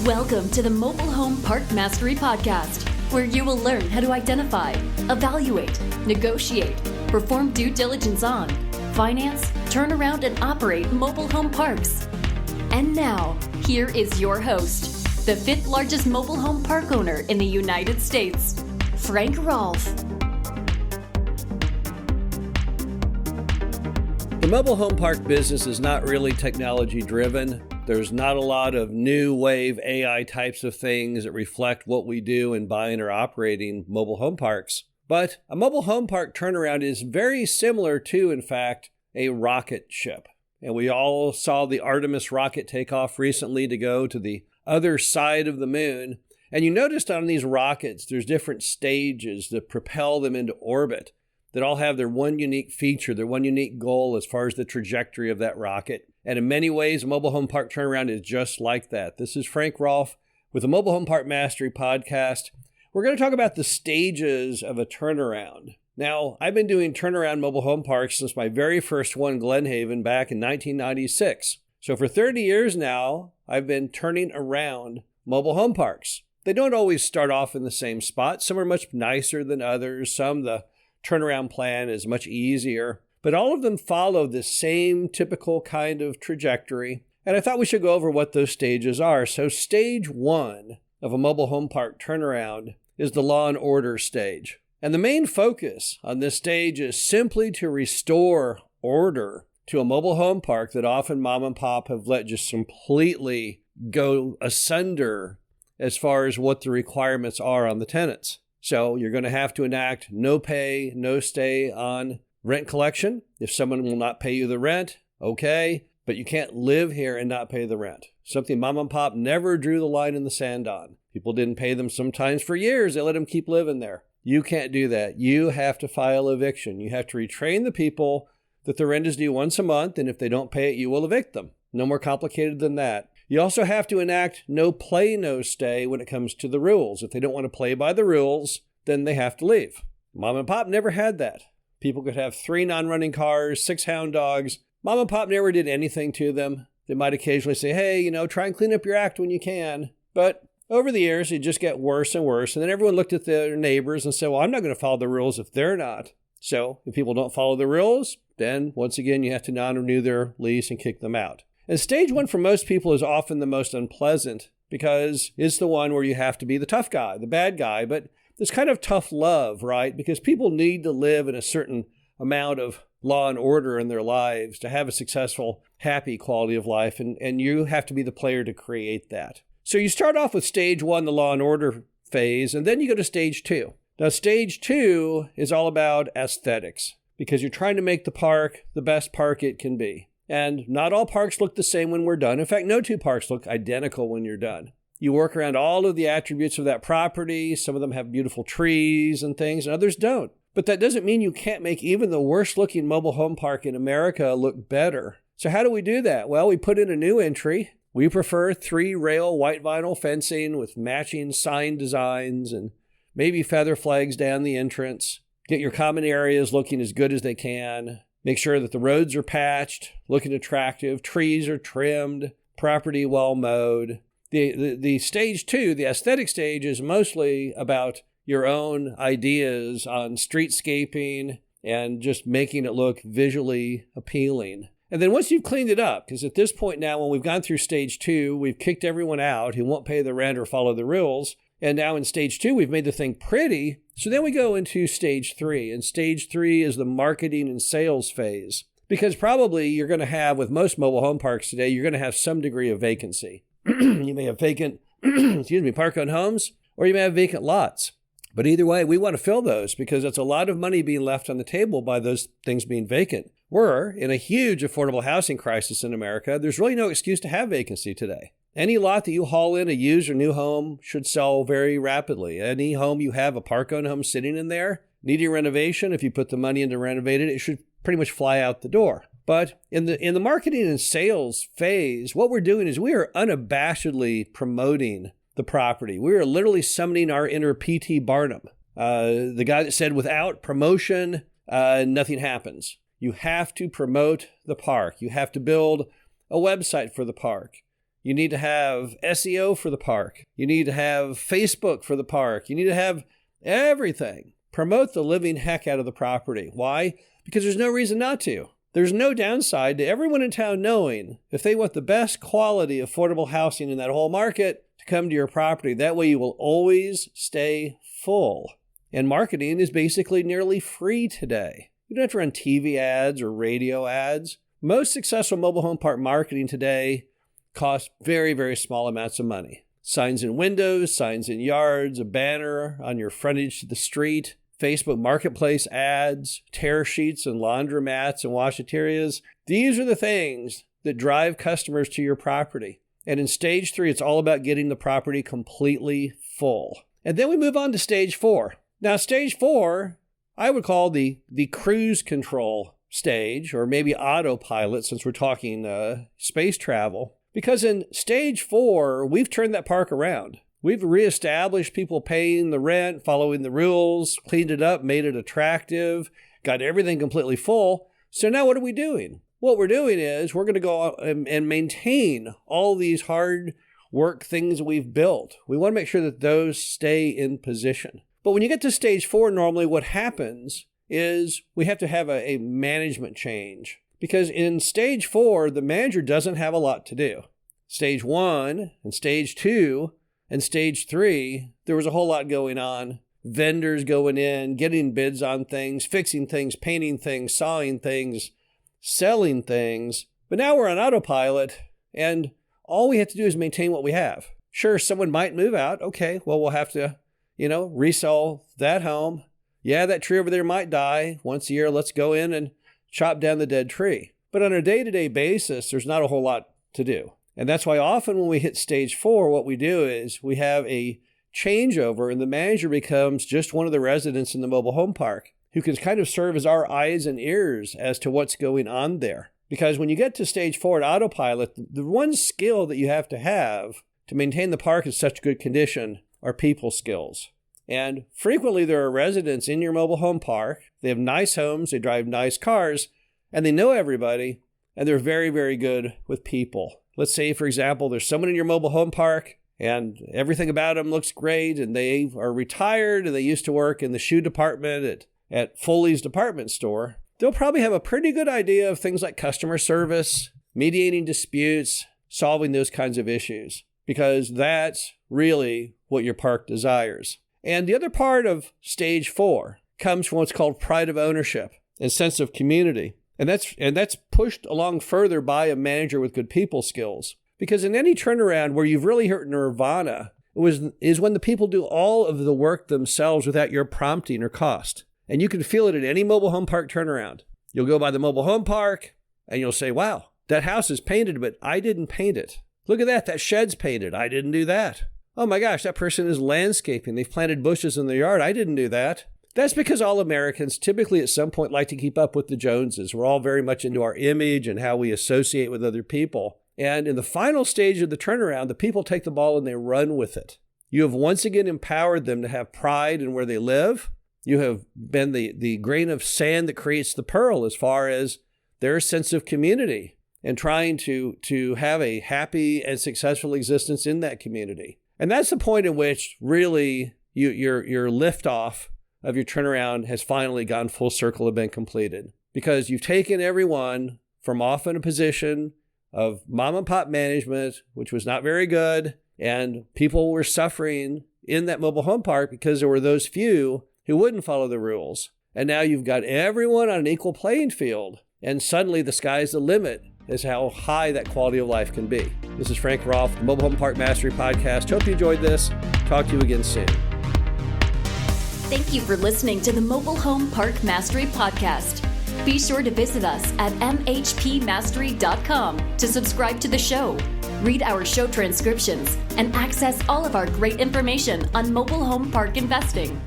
Welcome to the Mobile Home Park Mastery Podcast, where you will learn how to identify, evaluate, negotiate, perform due diligence on, finance, turn around, and operate mobile home parks. And now, here is your host, the fifth largest mobile home park owner in the United States, Frank Rolfe. The mobile home park business is not really technology driven. There's not a lot of new wave AI types of things that reflect what we do in buying or operating mobile home parks. But a mobile home park turnaround is very similar to, in fact, a rocket ship. And we all saw the Artemis rocket take off recently to go to the other side of the moon. And you noticed on these rockets, there's different stages that propel them into orbit that all have their one unique feature, their one unique goal as far as the trajectory of that rocket. And in many ways, a mobile home park turnaround is just like that. This is Frank Rolfe with the Mobile Home Park Mastery Podcast. We're going to talk about the stages of a turnaround. Now, I've been doing turnaround mobile home parks since my very first one, Glen Haven, back in 1996. So for 30 years now, I've been turning around mobile home parks. They don't always start off in the same spot. Some are much nicer than others. Some, the turnaround plan is much easier. But all of them follow the same typical kind of trajectory. And I thought we should go over what those stages are. So stage one of a mobile home park turnaround is the law and order stage. And the main focus on this stage is simply to restore order to a mobile home park that often mom and pop have let just completely go asunder as far as what the requirements are on the tenants. So you're going to have to enact no pay, no stay on rent collection. If someone will not pay you the rent, okay, but you can't live here and not pay the rent. Something mom and pop never drew the line in the sand on. People didn't pay them sometimes for years. They let them keep living there. You can't do that. You have to file eviction. You have to retrain the people that the rent is due once a month, and if they don't pay it, you will evict them. No more complicated than that. You also have to enact no play, no stay when it comes to the rules. If they don't want to play by the rules, then they have to leave. Mom and pop never had that. People could have 3 non-running cars, 6 hound dogs. Mom and pop never did anything to them. They might occasionally say, hey, try and clean up your act when you can. But over the years, it just get worse and worse. And then everyone looked at their neighbors and said, well, I'm not going to follow the rules if they're not. So if people don't follow the rules, then once again, you have to non-renew their lease and kick them out. And stage one for most people is often the most unpleasant because it's the one where you have to be the tough guy, the bad guy. But it's kind of tough love, right? Because people need to live in a certain amount of law and order in their lives to have a successful, happy quality of life. And you have to be the player to create that. So you start off with stage one, the law and order phase, and then you go to stage two. Now, stage two is all about aesthetics because you're trying to make the park the best park it can be. And not all parks look the same when we're done. In fact, no two parks look identical when you're done. You work around all of the attributes of that property. Some of them have beautiful trees and things, and others don't. But that doesn't mean you can't make even the worst looking mobile home park in America look better. So how do we do that? Well, we put in a new entry. We prefer 3-rail white vinyl fencing with matching sign designs and maybe feather flags down the entrance. Get your common areas looking as good as they can. Make sure that the roads are patched, looking attractive, trees are trimmed, property well mowed. The stage two, the aesthetic stage, is mostly about your own ideas on streetscaping and just making it look visually appealing. And then once you've cleaned it up, because at this point now, when we've gone through stage two, we've kicked everyone out who won't pay the rent or follow the rules. And now in stage two, we've made the thing pretty. So then we go into stage three. And stage three is the marketing and sales phase. Because probably you're going to have, with most mobile home parks today, you're going to have some degree of vacancy. You may have vacant, park-owned homes, or you may have vacant lots. But either way, we want to fill those because that's a lot of money being left on the table by those things being vacant. We're in a huge affordable housing crisis in America. There's really no excuse to have vacancy today. Any lot that you haul in a used or new home should sell very rapidly. Any home you have, a park-owned home sitting in there, needing renovation, if you put the money into renovate it, it should pretty much fly out the door. But in the marketing and sales phase, what we're doing is we are unabashedly promoting the property. We are literally summoning our inner P.T. Barnum, the guy that said without promotion, nothing happens. You have to promote the park. You have to build a website for the park. You need to have SEO for the park. You need to have Facebook for the park. You need to have everything. Promote the living heck out of the property. Why? Because there's no reason not to. There's no downside to everyone in town knowing if they want the best quality affordable housing in that whole market to come to your property. That way you will always stay full. And marketing is basically nearly free today. You don't have to run TV ads or radio ads. Most successful mobile home park marketing today costs very, very small amounts of money. Signs in windows, signs in yards, a banner on your frontage to the street, Facebook Marketplace ads, tear sheets and laundromats and washaterias. These are the things that drive customers to your property. And in stage 3, it's all about getting the property completely full. And then we move on to stage 4. Now, stage 4, I would call the cruise control stage, or maybe autopilot since we're talking space travel. Because in stage 4, we've turned that park around. We've reestablished people paying the rent, following the rules, cleaned it up, made it attractive, got everything completely full. So now what are we doing? What we're doing is we're going to go out and maintain all these hard work things we've built. We want to make sure that those stay in position. But when you get to stage 4, normally what happens is we have to have a management change. Because in stage 4, the manager doesn't have a lot to do. Stage 1 and stage 2 and stage 3, there was a whole lot going on. Vendors going in, getting bids on things, fixing things, painting things, sawing things, selling things. But now we're on autopilot, and all we have to do is maintain what we have. Sure, someone might move out. Okay, well, we'll have to, resell that home. Yeah, that tree over there might die. Once a year, let's go in and chop down the dead tree. But on a day-to-day basis, there's not a whole lot to do. And that's why often when we hit stage 4, what we do is we have a changeover, and the manager becomes just one of the residents in the mobile home park who can kind of serve as our eyes and ears as to what's going on there. Because when you get to stage 4 at autopilot, the one skill that you have to maintain the park in such good condition are people skills. And frequently there are residents in your mobile home park. They have nice homes, they drive nice cars, and they know everybody, and they're very, very good with people. Let's say, for example, there's someone in your mobile home park and everything about them looks great, and they are retired and they used to work in the shoe department at Foley's department store. They'll probably have a pretty good idea of things like customer service, mediating disputes, solving those kinds of issues, because that's really what your park desires. And the other part of stage 4 comes from what's called pride of ownership and sense of community. And that's pushed along further by a manager with good people skills. Because in any turnaround where you've really hit nirvana is when the people do all of the work themselves without your prompting or cost. And you can feel it at any mobile home park turnaround. You'll go by the mobile home park and you'll say, wow, that house is painted, but I didn't paint it. Look at that shed's painted. I didn't do that. Oh my gosh, that person is landscaping. They've planted bushes in their yard. I didn't do that. That's because all Americans typically at some point like to keep up with the Joneses. We're all very much into our image and how we associate with other people. And in the final stage of the turnaround, the people take the ball and they run with it. You have once again empowered them to have pride in where they live. You have been the grain of sand that creates the pearl as far as their sense of community and trying to have a happy and successful existence in that community. And that's the point at which really your liftoff of your turnaround has finally gone full circle and been completed. Because you've taken everyone from often a position of mom and pop management, which was not very good, and people were suffering in that mobile home park because there were those few who wouldn't follow the rules. And now you've got everyone on an equal playing field, and suddenly the sky's the limit as how high that quality of life can be. This is Frank Rolfe, the Mobile Home Park Mastery Podcast. Hope you enjoyed this. Talk to you again soon. Thank you for listening to the Mobile Home Park Mastery Podcast. Be sure to visit us at mhpmastery.com to subscribe to the show, read our show transcriptions, and access all of our great information on mobile home park investing.